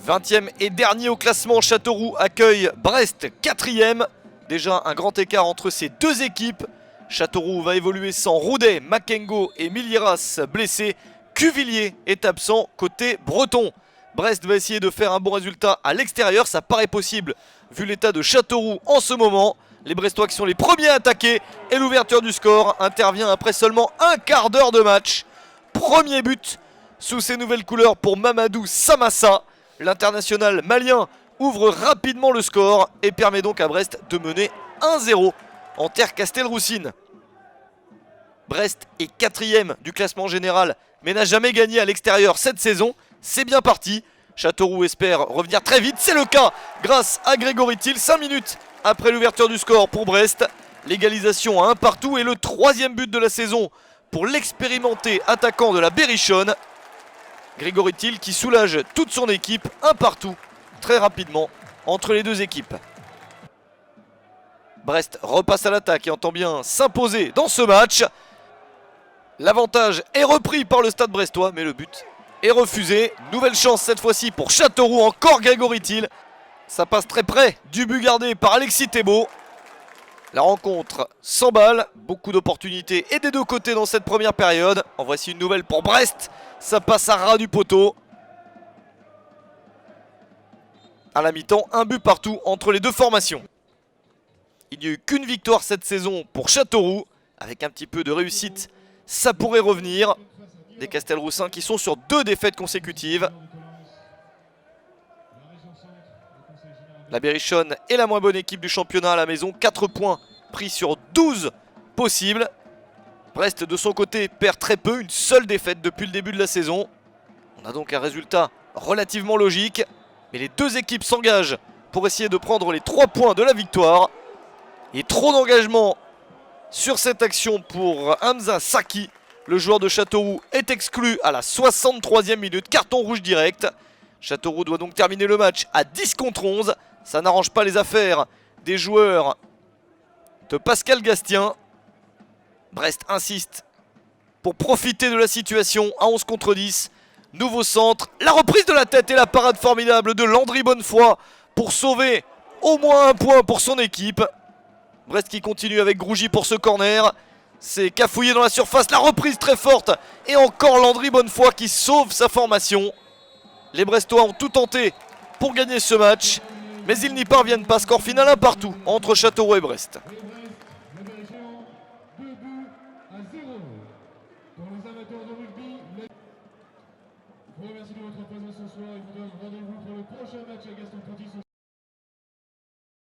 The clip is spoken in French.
20e et dernier au classement, Châteauroux accueille Brest 4e. Déjà un grand écart entre ces deux équipes. Châteauroux va évoluer sans Roudet, Makengo et Miliras blessés. Cuvillier est absent côté breton. Brest va essayer de faire un bon résultat à l'extérieur, ça paraît possible vu l'état de Châteauroux en ce moment. Les Brestois qui sont les premiers à attaquer et l'ouverture du score intervient après seulement un quart d'heure de match. Premier but sous ces nouvelles couleurs pour Mamadou Samassa. L'international malien ouvre rapidement le score et permet donc à Brest de mener 1-0 en terre Castelroussine. Brest est 4e du classement général mais n'a jamais gagné à l'extérieur cette saison. C'est bien parti. Châteauroux espère revenir très vite. C'est le cas grâce à Grégory Thiel. 5 minutes après l'ouverture du score pour Brest. L'égalisation à 1 partout et le 3e but de la saison pour l'expérimenté attaquant de la Berrichonne. Grégory Thiel qui soulage toute son équipe. 1 partout très rapidement entre les deux équipes. Brest repasse à l'attaque et entend bien s'imposer dans ce match. L'avantage est repris par le Stade brestois mais le but est refusé. Nouvelle chance cette fois-ci pour Châteauroux, encore Grégory Thiel. Ça passe très près du but gardé par Alexis Thébault. La rencontre s'emballe, beaucoup d'opportunités et des deux côtés dans cette première période. En voici une nouvelle pour Brest, ça passe à ras du poteau. À la mi-temps, un but partout entre les deux formations. Il n'y a eu qu'une victoire cette saison pour Châteauroux. Avec un petit peu de réussite, ça pourrait revenir. Des Castelroussins qui sont sur 2 défaites consécutives. La Berrichonne est la moins bonne équipe du championnat à la maison. 4 points pris sur 12 possibles. Brest de son côté perd très peu, une seule défaite depuis le début de la saison. On a donc un résultat relativement logique. Mais les deux équipes s'engagent pour essayer de prendre les 3 points de la victoire. Et trop d'engagement sur cette action pour Hamza Saki. Le joueur de Châteauroux est exclu à la 63e minute, carton rouge direct. Châteauroux doit donc terminer le match à 10 contre 11. Ça n'arrange pas les affaires des joueurs de Pascal Gastien. Brest insiste pour profiter de la situation à 11 contre 10. Nouveau centre, la reprise de la tête et la parade formidable de Landry Bonnefoy pour sauver au moins un point pour son équipe. Brest qui continue avec Grougy pour ce corner. C'est cafouillé dans la surface, la reprise très forte. Et encore Landry Bonnefoy qui sauve sa formation. Les Brestois ont tout tenté pour gagner ce match. Mais ils n'y parviennent pas. Score final 1 partout entre Châteauroux et Brest. Merci de votre présence ce soir et vous donne rendez-vous